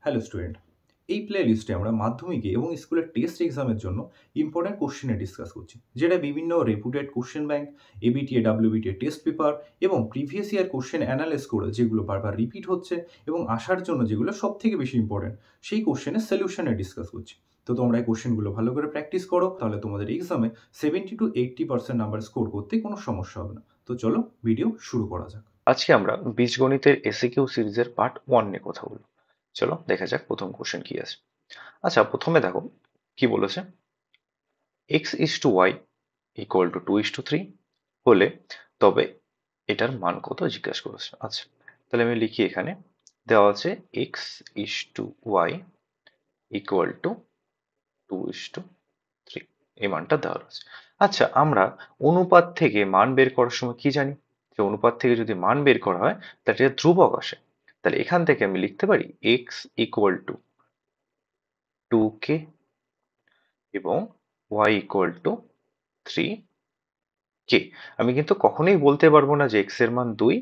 Hello student, এই play লিস্টে আমরা মাধ্যমিকে এবং স্কুলের টেস্ট এক্সামের জন্য ইম্পর্ট্যান্ট কোশ্চেনে ডিসকাস করছি, যেটা বিভিন্ন রেপুটেড question bank, ABTA WBTA test paper এবং প্রিভিয়াস ইয়ার কোশ্চেন অ্যানালাইজ করে যেগুলো বারবার রিপিট হচ্ছে এবং আসার জন্য যেগুলো সব থেকে বেশি ইম্পর্ট্যান্ট সেই কোশ্চেনের সলিউশনে ডিসকাস করছি। তো তোমরা এই কোশ্চেনগুলো ভালো করে প্র্যাকটিস করো, তাহলে তোমাদের এক্সামে 70 to 80% নাম্বার স্কোর করতে কোনো সমস্যা হবে না। তো চলো ভিডিও শুরু করা যাক। আজকে আমরা বীজগণিতের এসিকিউ সিরিজের পার্ট 1 নিয়ে কথা বলবো। চলো দেখা যাক প্রথম কোশ্চেন কি আছে। আচ্ছা, প্রথমে দেখো কি বলেছে, x/y = 2:3 হলে তবে এটার মান কত জিজ্ঞাসা করেছে। আচ্ছা, তাহলে আমি লিখি, এখানে দেওয়া আছে x/y = 2:3, এই মানটা দেওয়া রয়েছে। আচ্ছা, আমরা অনুপাত থেকে মান বের করার সময় কি জানি, যে অনুপাত থেকে যদি মান বের করা হয় তাহলে এটা ধ্রুবক আসে। তাহলে এখান থেকে আমি লিখতে পারি x = 2k এবং y = 3k। আমি কিন্তু কখনোই বলতে পারবো না যে x এর মান 2,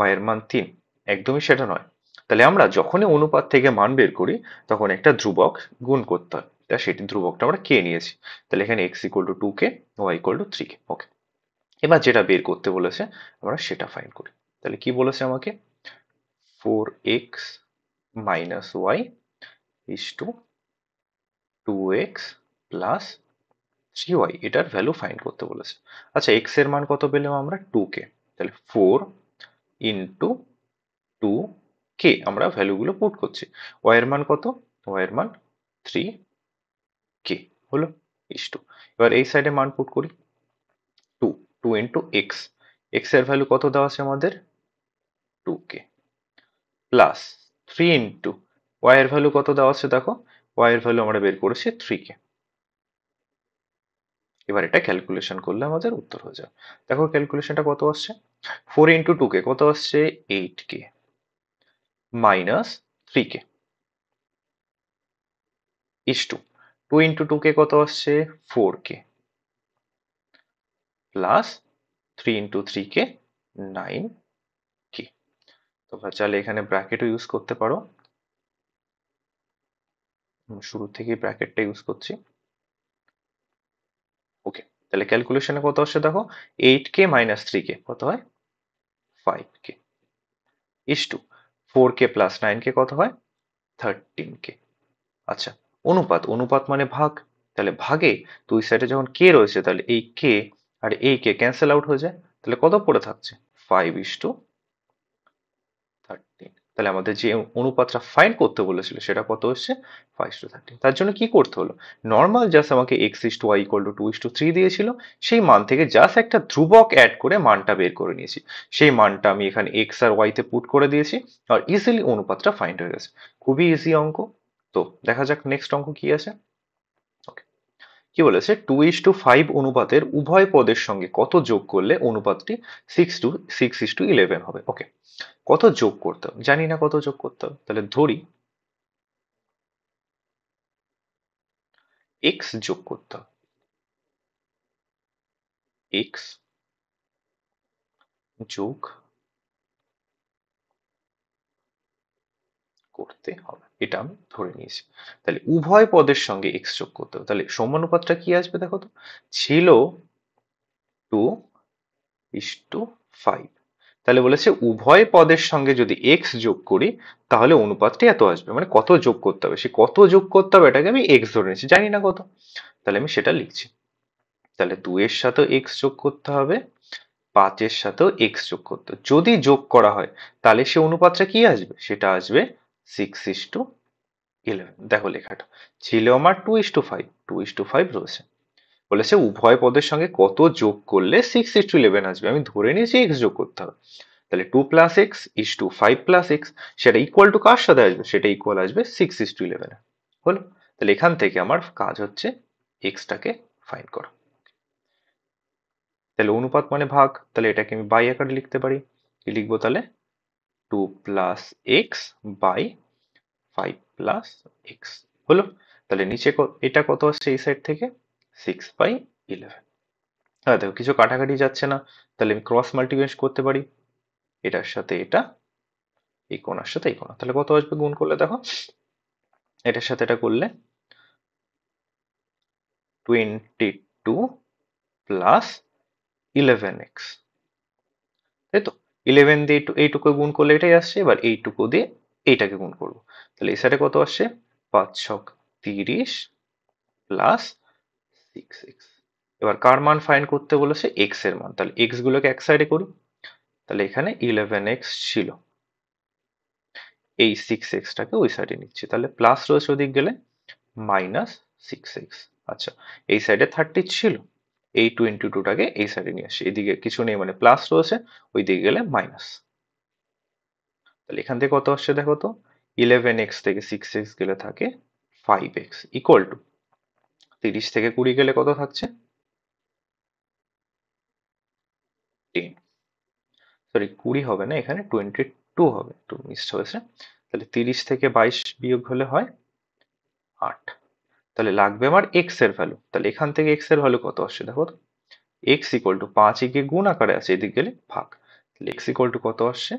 y এর মান 3, একদমই সেটা নয়। তাহলে আমরা যখনই অনুপাত থেকে মান বের করি তখন একটা ধ্রুবক গুণ করতে হয়, তাই সেটি ধ্রুবকটা আমরা k নিয়েছি। তাহলে এখানে x = 2k, y = 3k। ওকে, এবার যেটা বের করতে বলেছে আমরা সেটা ফাইন্ড করি। তাহলে কি বলেছে আমাকে, 4x - y = 2x + 3y, এটার ভ্যালু ফাইন্ড করতে বলেছে। আচ্ছা, x এর মান কত পেলাম আমরা, 2k। তাহলে 4 × 2k, আমরা ভ্যালুগুলো পুট করছি। y এর মান কত, y এর মান 3k হলো = এবার এই সাইডে মান পুট করি, 2 2 × x, x এর ভ্যালু কত দেওয়া আছে আমাদের, 2k, প্লাস 3 y এর ভ্যালু কত দেওয়া আছে, দেখো y এর ভ্যালু আমরা বের করেছি 3k। এবার এটা ক্যালকুলেশন করলে আমাদের উত্তর হয়ে যাবে। দেখো ক্যালকুলেশনটা কত আসছে, 4 × 2k কত আসছে, 8k মাইনাস 3k = 2 × 2k কত আসছে, 4k প্লাস 3 × 3k 9k। তোমরা চাইলে এখানে ব্র্যাকেটও ইউজ করতে পারো, শুরু থেকেই ব্র্যাকেটটা ইউজ করছি। ওকে, তাহলে ক্যালকুলেশনে কত আসছে দেখো, 8k - 3k কত হয়, 5k = 4k + 9k কত হয়, 13k। আচ্ছা, অনুপাত, অনুপাত মানে ভাগ, তাহলে ভাগে দুই সাইডে যখন কে রয়েছে তাহলে এই কে আর এই কে ক্যান্সেল আউট হয়ে যায়, তাহলে কত পড়ে থাকছে, 5:13। তাহলে আমাদের যে অনুপাতটা ফাইন্ড করতে বলেছিল সেটা কত হচ্ছে, 5:13। তার জন্য কি করতে হলো, নর্মাল জাস্ট আমাকে x/y = 2:3 দিয়েছিল, সেই মান থেকে জাস্ট একটা ধ্রুবক অ্যাড করে মানটা বের করে নিয়েছি। সেই মানটা আমি এখানে x আর y তে পুট করে দিয়েছি, আর ইজিলি অনুপাতটা ফাইন্ড হয়ে গেছে। খুবই ইজি অঙ্ক। তো দেখা যাক নেক্সট অঙ্ক কি আছে। ওকে, কি বলেছে, 2:5 অনুপাতের উভয় পদের সঙ্গে কত যোগ করলে অনুপাতটি 6:11 হবে। ওকে, কত যোগ করতে হবে, জানি না কত যোগ করতে হবে, তাহলে ধরি x যোগ করতে হবে, x যোগ করতে হবে, এটা আমি ধরে নিয়েছি। তাহলে উভয় পদের সঙ্গে x যোগ করতে হবে, তাহলে সমানুপাতটা কি আসবে দেখো তো, ছিল 2:5, তাহলে বলেছে উভয় পদের সঙ্গে যদি x যোগ করি তাহলে অনুপাতটি এত আসবে, মানে কত যোগ করতে হবে, সে কত যোগ করতে হবে এটাকে আমি x ধরে নিয়েছি, জানি না কত, তাহলে আমি সেটা লিখছি। তাহলে 2 এর সাথেও x যোগ করতে হবে, 5 এর সাথেও x যোগ করতে হবে। যদি যোগ করা হয় তাহলে সে অনুপাতটা কি আসবে, সেটা আসবে 6:11। দেখো লেখাটা ছিল আমার 2:5, 2:5 রয়েছে, বলেছে উভয় পদের সঙ্গে কত যোগ করলে 6:11 আসবে, আমি ধরে নিয়েছি x যোগ করতে হবে। তাহলে 2 + x = 5 + x, সেটা ইকুয়াল টু কার সাথে আসবে, সেটা ইকুয়াল আসবে 6:11 হলো। তাহলে এখান থেকে আমার কাজ হচ্ছে x টাকে ফাইন্ড করা। তাহলে অনুপাত মানে ভাগ, তাহলে এটাকে আমি বাই আকারে লিখতে পারি। কি লিখবো তাহলে, 2 + x বাই 5 + x হলো। তাহলে নিচে এটা কত আসছে এই সাইড থেকে, 6/11। হ্যাঁ দেখো কিছু কাটাকাটি যাচ্ছে না, তাহলে আমি ক্রস মাল্টিপ্লিকেশন করতে পারি, এটার সাথে এটা, এই কোণার সাথে এই কোণা, তাহলে কত আসবে গুণ করলে দেখো, এটার সাথে এটা করলে 22 প্লাস 11x, তাই তো? 11 দিয়ে এইটুকু গুণ করলে এটাই আসছে, এবার এইটুকু দিয়ে এইটাকে গুণ করবো, তাহলে এই সাইডে কত আসছে, 5 ছক 30 প্লাস 6x। এবার কার মান ফাইন্ড করতে বলেছে, এক্স এর মান, তাহলে এক্স গুলোকে এক সাইডে করি, তাহলে এখানে 11x ছিল, এই 6x টাকে ওই সাইডে নিচ্ছি, তাহলে প্লাস রয়েছে ওদিক গেলে মাইনাস 6x। আচ্ছা, এই সাইডে 30 ছিল, এই 22টাকে এই সাইডে নিয়ে আসি, এদিকে কিছু নেই মানে প্লাস রয়েছে, ওই দিকে গেলে মাইনাস, তাহলে এখান থেকে কত আসছে দেখো তো, 11x থেকে 6x গেলে থাকে 5x ইকুয়াল টু 30 থেকে 20 গেলে কত থাকছে, 10, সরি 20 হবে না, এখানে 22 হবে, একটু মিসড হয়েছে। তাহলে 30 থেকে 22 বিয়োগ হলে হয় 8। তাহলে লাগবে আমার x এর ভ্যালু, তাহলে এখান থেকে x এর ভ্যালু কত আসছে দেখো তো, x ইকুয়াল টু 5 একে গুণ আকারে আছে, এদিক গেলে ভাগ, তাহলে x ইকুয়াল টু কত আসছে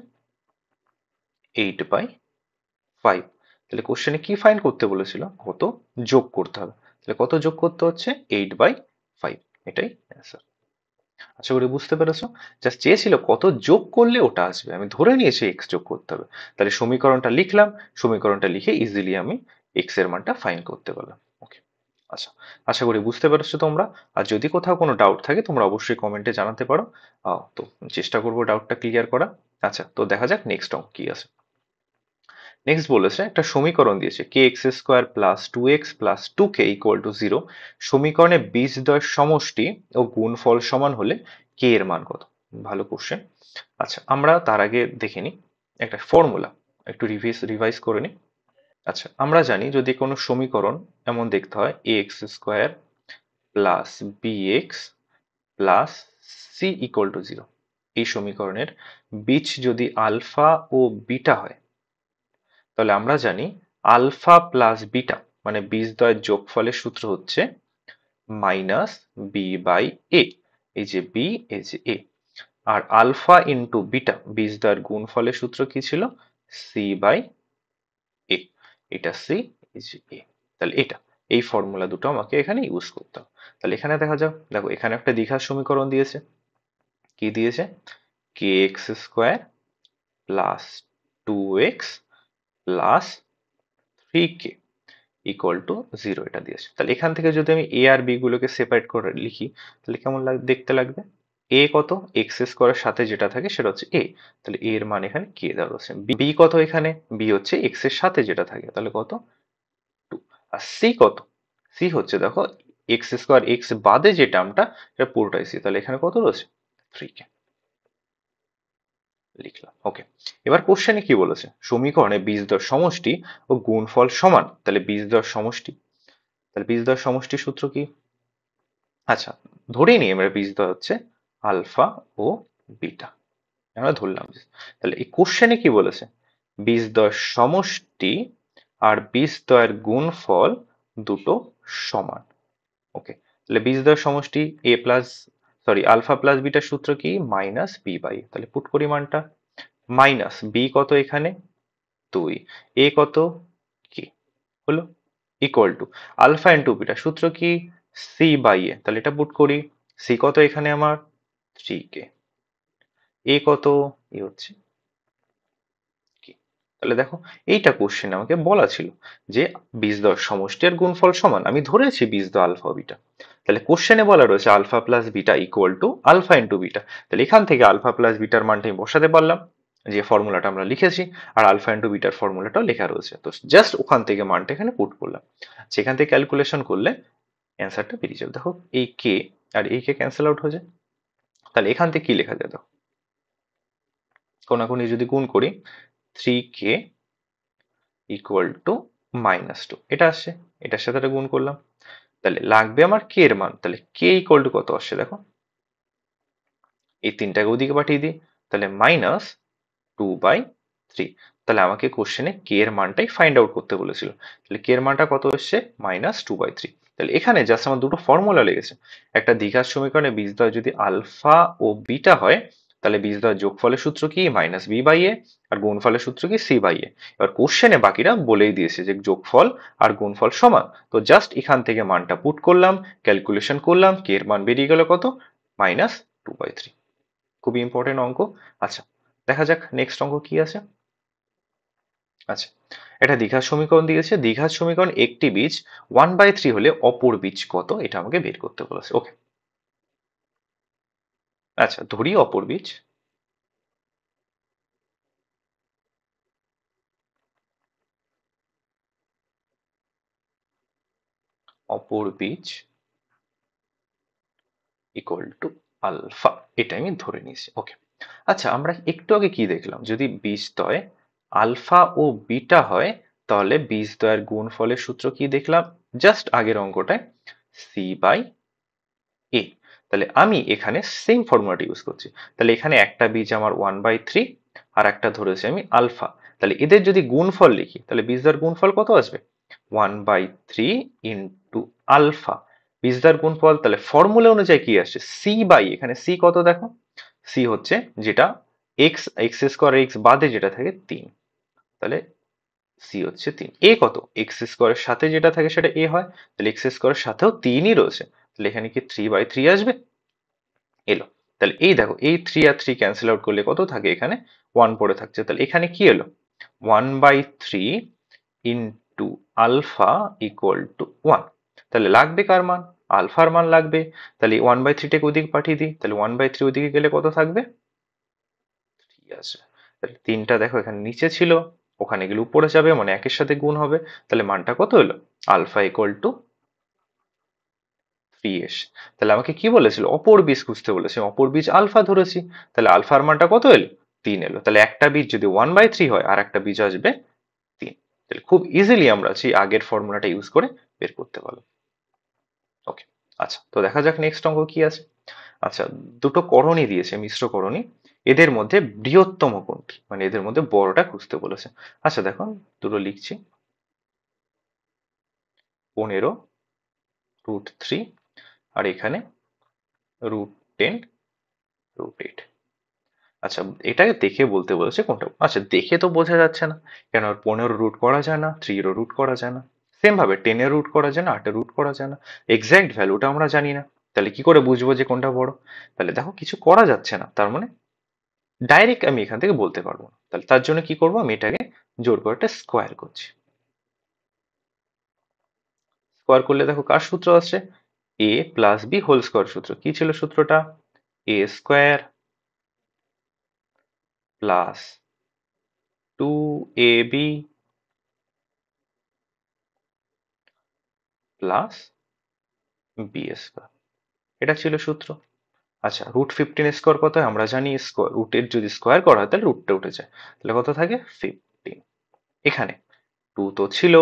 8/5। তাহলে কোশ্চেনে কি ফাইন্ড করতে বলেছিল, কত যোগ করতে হবে, তাহলে কত যোগ করতে হচ্ছে 8/5, এটাই অ্যান্সার। আশা করি বুঝতে পেরেছো, জাস্ট চেয়েছিল কত যোগ করলে ওটা আসবে, আমি ধরে নিয়েছি x যোগ করতে হবে, তাহলে সমীকরণটা লিখলাম, সমীকরণটা লিখে ইজিলি আমি x এর মানটা ফাইন্ড করতে পারলাম। ওকে, আচ্ছা, আশা করি বুঝতে পেরেছো তোমরা। আর যদি কোথাও কোনো ডাউট থাকে তোমরা অবশ্যই কমেন্টে জানাতে পারো, তো চেষ্টা করবো ডাউটটা ক্লিয়ার করা। আচ্ছা, তো দেখা যাক নেক্সট অঙ্ক কি আছে। নেক্সট বলেছে একটা সমীকরণ দিয়েছে k x square plus 2x plus 2k equal to 0, সমীকরণে বীজদ্বয়ের সমষ্টি ও গুণফল সমান হলে কে এর মান কত। ভালো কোশ্চেন। আচ্ছা, আমরা তার আগে দেখে নিই একটা ফর্মুলা, একটু রিভাইজ করে নিই। আচ্ছা, আমরা জানি যদি কোনো সমীকরণ এমন দেখতে হয় a x square plus b x plus c equal to 0, এই সমীকরণের বীজ যদি আলফা ও বিটা হয়, তাহলে আমরা জানি আলফা প্লাস বিটা মানে বীজদ্বয়ের যোগফলের সূত্র হচ্ছে মাইনাস বি বাই এ, এই যে বি এই যে এ, আর আলফা ইন্টু বিটা বীজদ্বয়ের গুণফলের সূত্র কি ছিল, সি বাই এ, এটা সি এই যে এ, তাহলে এটা এই ফর্মুলা দুটো আমাকে এখানে ইউজ করতে হবে। তাহলে এখানে দেখা যাক, দেখো এখানে একটা দ্বিঘাত সমীকরণ দিয়েছে, কি দিয়েছে, k x square plus 2x plus 3k equal to 0 এটা দিয়েছে। তাহলে এখান থেকে যদি আমি এ আর বি গুলোকে সেপারেট করে লিখি, তাহলে কেমন দেখতে লাগবে, এ কত, এক্স স্কোয়ারের সাথে যেটা থাকে সেটা হচ্ছে এ, তাহলে এ এর মান এখানে কে দেওয়া আছে, বি কত, এখানে বি হচ্ছে এক্স এর সাথে যেটা থাকে, তাহলে কত 2, আর সি কত, সি হচ্ছে দেখো এক্স স্কোয়ার এক্স বাদে যে টার্মটা সেটা পুরোটাই সি, তাহলে এখানে কত রয়েছে 3k লিখলাম। ওকে, এবার কোশ্চেনে কি বলেছে, সমীকরণে বীজদ্বয় সমষ্টি ও গুণফল সমান, তাহলে বীজদ্বয় সমষ্টি, তাহলে বীজদ্বয় সমষ্টির সূত্র কি, আচ্ছা ধরেই নিই আমরা বীজদ্বয় হচ্ছে আলফা ও বিটা, আমরা ধরলাম। তাহলে এই কোশ্চেনে কি বলেছে, বীজদ্বয় সমষ্টি আর বীজদ্বয়ের গুণফল দুটো সমান। ওকে, তাহলে বীজদ্বয় সমষ্টি a plus sorry alpha plus বিটার সূত্র কি, মাইনাস বি বাই, তাহলে পুট করি মানটা, মাইনাস বি কত এখানে 2, এ কত কি হলো, equal to alpha into beta সূত্র কি, সি বাই এ, তাহলে এটা পুট করি, সি কত এখানে আমার 3k, এ কত, এ হচ্ছে কি, তাহলে দেখো এইটা কোশ্চেন আমাকে বলা ছিল যে বীজদ্বয় সমষ্টি আর গুণফল সমান, আমি ধরেছি বীজদ্বয় আলফা বিটা, তাহলে কোশ্চেনে বলা রয়েছে alpha plus beta equal to alpha into beta, তাহলে এখান থেকে আলফা প্লাস বিটার মানটা আমি বসাতে পারলাম, যে ফর্মুলাটা আমরা লিখেছি, আর আলফা ইন্টু বিটার ফর্মুলাটাও লেখা রয়েছে, তো জাস্ট ওখান থেকে মানটা এখানে পুট করলাম, সেখান থেকে ক্যালকুলেশন করলে অ্যান্সারটা বেরিয়ে যাবে। দেখো এই কে আর এই কে ক্যান্সেল আউট হয়ে যায়, তাহলে এখান থেকে কি লেখা যায় দেখো, কোনাকুনি যদি গুণ করি 3k ইকুয়াল টু -2, এটা আসছে, এটার সাথে এটা গুণ করলাম, তাহলে লাগবে আমার কে এর মান, তাহলে কে ইকুয়াল টু কত আসছে দেখো, এই তিনটাকে ওদিকে পাঠিয়ে দিই, তাহলে -2/3, তাহলে আমাকে কোশ্চেনে কে এর মানটাই ফাইন্ড আউট করতে বলেছিল, তাহলে কে এর মানটা কত এসছে -2/3, তাহলে এখানে জাস্ট আমার দুটো ফর্মুলা লেগেছে, একটা দ্বিঘাত সমীকরণে বীজদ্বয় যদি আলফা ও বিটা হয়, তাহলে বীজদ্বয়ের যোগফলের সূত্র কি মাইনাস বি বাই এ, আর গুণফলের সূত্র কি সি বাই এ। এবার কোশ্চেনে বাকিরা বলেই দিয়েছে যে যোগফল আর গুণফল সমান, তো জাস্ট এখান থেকে মানটা পুট করলাম, ক্যালকুলেশন করলাম, কে এর মান বেরিয়ে গেল কত, -2/3। খুবই ইম্পর্টেন্ট অঙ্ক। আচ্ছা, দেখা যাক নেক্সট অঙ্ক কি আছে। আচ্ছা, এটা দ্বিঘাত সমীকরণ দিয়েছে। দ্বিঘাত সমীকরণ একটি বীজ 1/3 হলে অপর বীজ কত, এটা আমাকে বের করতে বলেছে। ওকে, আচ্ছা ধরি অপর বীজ। অপর বীজ ইকুয়াল টু আলফা, এটা আমি ধরে নিয়েছি। ওকে, আচ্ছা আমরা একটু আগে কি দেখলাম, যদি বীজদ্বয় আলফা ও বিটা হয় তাহলে বীজদ্বয়ের গুণফলের সূত্র কি দেখলাম জাস্ট আগের অঙ্কটায়, সি বাই এ। তাহলে আমি এখানে সেম ফর্মুলাটা ইউজ করছি। তাহলে এখানে একটা বীজ আমার 1/3 আর একটা ধরেছি আমি আলফা। তাহলে এদের যদি গুণফল লিখি তাহলে বীজদ্বয়ের গুণফল কত আসবে, 1/3 ইন্টু আলফা। বীজদ্বয়ের গুণফল তাহলে ফর্মুলা অনুযায়ী কি আসছে, সি বাই, এখানে সি কত দেখো, সি হচ্ছে যেটা এক্স, এক্স স্কোয়ার এক্স বাদে যেটা থাকে 3, তাহলে সি হচ্ছে 3। এ কত, এক্স স্কোয়ারের সাথে যেটা থাকে সেটা এ হয়, তাহলে এক্স স্কোয়ারের সাথেও 3ই রয়েছে, তাহলে এখানে কি 3/3 আসবে, এলো। তাহলে এই দেখো এই 3 আর 3 ক্যান্সেল আউট করলে কত থাকে, এখানে 1 পড়ে থাকছে, তাহলে এখানে কি এলো 1/3 ইন্টু আলফা ইকুয়াল টু 1। তাহলে লাগবে কার মান, আলফার মান লাগবে। তাহলে 1/3টাকে ওদিকে পাঠিয়ে দিই, তাহলে 1/3 ওদিকে গেলে কত থাকবে, 3 আছে। তাহলে 3টা দেখো এখানে নিচে ছিল, ওখানে গেলে উপরে যাবে, মানে একের সাথে গুণ হবে, তাহলে মানটা কত হলো, আলফা ইকুয়াল টু 3s। তাহলে আমাকে কি বলেছিল, অপর বীজ খুঁজতে বলেছে, অপর বীজ আলফা ধরেছি, তাহলে আলফার মানটা কত এলো, 3 এলো। তাহলে একটা বীজ যদি 1/3 হয় আর একটা বীজ আসবে 3। তাহলে খুব ইজিলি আমরা সেই আগের ফর্মুলাটা ইউজ করে বের করতে পারবো। ওকে, আচ্ছা তো দেখা যাক নেক্সট অঙ্ক কি আছে। আচ্ছা, দুটো করণী দিয়েছে, মিশ্র করণী, এদের মধ্যে বৃহত্তম কোনটি, মানে এদের মধ্যে বড়টা খুঁজতে বলেছে। আচ্ছা দেখো দুটো লিখছি, 15√3 আর এখানে √10√8। আচ্ছা, এটাকে দেখে বলতে বলেছে কোনটা, আচ্ছা দেখে তো বোঝা যাচ্ছে না, কেন 15 রুট করা যায় না, 3 এরও রুট করা যায় না, সেম ভাবে 10 এর রুট করা যায় না, 8 এর রুট করা যায় না, এক্সাক্ট ভ্যালুটা আমরা জানি না, তাহলে কি করে বুঝবো যে কোনটা বড়। তাহলে দেখো কিছু করা যাচ্ছে না, তার মানে ডাইরেক্ট আমি এখান থেকে বলতে পারবো না, তাহলে তার জন্য কি করবো, আমি এটাকে জোর করে একটা স্কোয়ার করছি। স্কোয়ার করলে দেখো কার সূত্র আসছে, a plus b whole square সূত্র। কি ছিল সূত্রটা, a square plus 2ab plus b square, এটা ছিল সূত্র। আচ্ছা, √15 স্কোয়ার কত হয় আমরা জানি, স্কোয়ার রুটের যদি স্কোয়ার করা হয় তাহলে রুটটা উঠে যায়, তাহলে কত থাকে 15। এখানে 2 তো ছিল,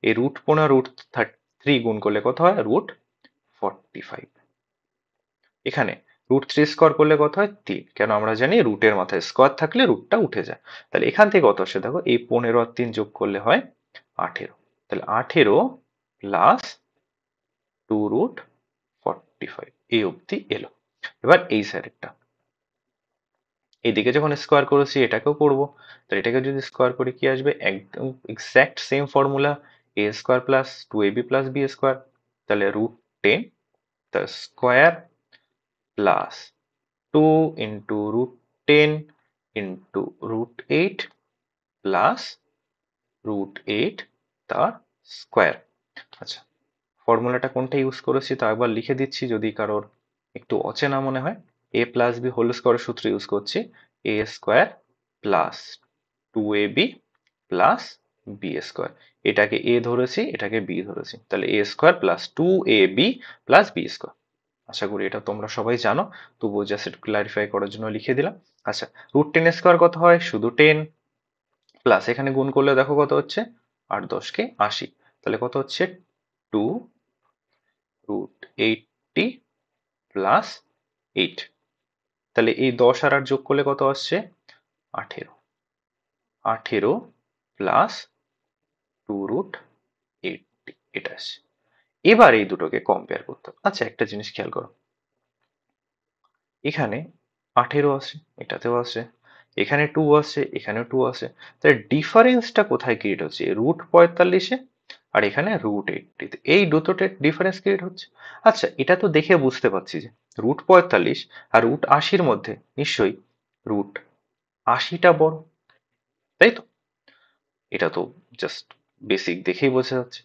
এই √15 √3 গুণ করলে কত হয়, √45। এখানে √3 স্কোয়ার করলে কত হয় 3, কেন আমরা জানি রুটের মাথায় স্কোয়ার থাকলে রুটটা উঠে যায়। তাহলে এখান থেকে কত আসে দেখো, এই 15 আর 3 যোগ করলে হয় 18। তাহলে 18 প্লাস 2√45 এই অবধি এলো। এবার এই সাইডেরটা, এদিকে যখন স্কোয়ার করেছি এটাকেও করব, তাহলে এটাকে যদি স্কোয়ার করি কি আসবে, একদম exact same formula, a square plus 2ab plus b square, তাহলে √10 তার square plus 2 into √10 into √8 plus √8 তার স্কোয়ার। আচ্ছা, ফর্মুলাটা কোনটা ইউজ করেছি তা একবার লিখে দিচ্ছি যদি কারোর একটু অচেনা মনে হয়। এ প্লাস বি হোল স্কোয়ারের সূত্র ইউজ করছি, a square plus 2ab plus b square. এটাকে এ ধরেছি, এটাকে বি ধরেছি, তাহলে a square plus 2ab plus b square. আশা করি এটা তোমরা সবাই জানো, তবুও জাস্ট একটু ক্লারিফাই করার জন্য লিখে দিলাম। আচ্ছা, √10 স্কোয়ার কত হয়, শুধু 10, প্লাস এখানে গুণ করলে দেখো কত হচ্ছে, 8 10 80, তাহলে কত হচ্ছে 2√80 প্লাস 8। তাহলে এই 10 আর 8 যোগ করলে কত আসছে, 18। 18 প্লাস 2√80 এটা আসছে। এবার এই দুটোকে কম্পেয়ার করতে হবে। আচ্ছা একটা জিনিস খেয়াল করো, এখানে 18 আসে, এটাতেও আসে, এখানে 2 আসছে, এখানেও 2 আসে। তাহলে ডিফারেন্সটা কোথায় ক্রিয়েট হচ্ছে? √45 আর এখানে √80, এই দুটোতে ডিফারেন্স ক্রিয়েট হচ্ছে। আচ্ছা, এটা তো দেখে বুঝতে পারছি যে √45 আর √80 মধ্যে নিশ্চয়ই √80টা বড়, তাই তো? এটা তো জাস্ট বেসিক দেখেই বোঝা যাচ্ছে।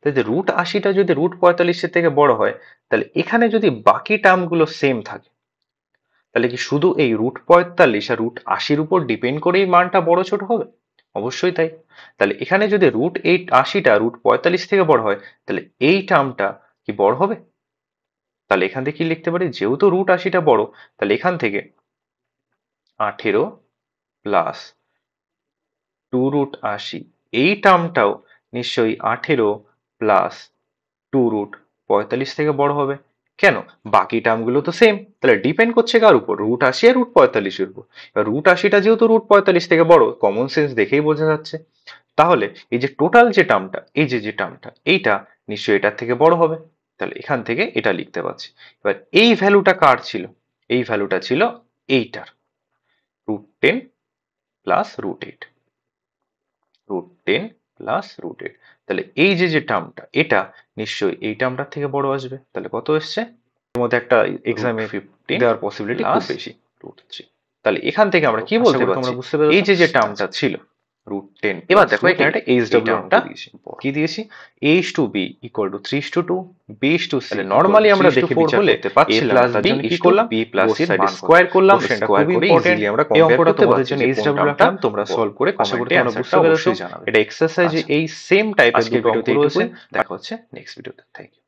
তাই যে √80টা যদি √45 থেকে বড় হয়, তাহলে এখানে যদি বাকি টার্মগুলো সেম থাকে, তাহলে কি শুধু এই √45 আর √80 উপর ডিপেন্ড করেই মানটা বড় ছোট হবে? অবশ্যই তাই। তাহলে এখানে যদি √80টা √45 থেকে বড় হয়, তাহলে এই টার্মটা কি বড় হবে? তাহলে এখান থেকে কি লিখতে পারি? যেহেতু √80টা বড়, তাহলে এখান থেকে 18 প্লাস 2√80, এই টার্মটাও নিশ্চয়ই 18 প্লাস 2√45 থেকে বড় হবে। কেন? বাকি টার্মগুলো তো সেম, তাহলে ডিপেন্ড করছে কার উপর? √80 আর √45 উপর। এবার √80টা যেহেতু √45 থেকে বড়, কমন সেন্স দেখেই বোঝা যাচ্ছে। তাহলে এই যে টোটাল যে টার্মটা, এই যে টার্মটা, এইটা নিশ্চয়ই এটার থেকে বড় হবে। তাহলে এখান থেকে এটা লিখতে পারছি। এবার এই ভ্যালুটা কার ছিল? এই ভ্যালুটা ছিল এইটার, √10 প্লাস √8, √10 প্লাস √8। তাহলে এই যে টার্মটা, এটা নিশ্চয়ই এই টার্মটার থেকে বড় আসবে। তাহলে কত এসছে? এর মধ্যে একটা এক্সামে 15 দেওয়ার পসিবিলিটি খুব বেশি, √3। তাহলে এখান থেকে আমরা কি বলতে পারছি? এই যে টার্মটা ছিল √10, এবার দেখো এখানে একটা HW টার্মটা কি দিয়েছি? a/b = 3:2, b/c, তাহলে নরমালি আমরা দেখে বিচার করতে পারছিলাম, তার জন্য কি করলাম? b প্লাস c এর মান স্কয়ার করলাম, স্কয়ার করে ইজিলি আমরা কম্পেয়ার করতে পারছি যে HW টার্ম তোমরা সলভ করে কমেন্টে অ্যানসারটা অবশ্যই জানাবে। এটা এক্সারসাইজে এই সেম টাইপের দুটো অঙ্ক রয়েছে। দেখা হচ্ছে নেক্সট ভিডিওতে। Thank you.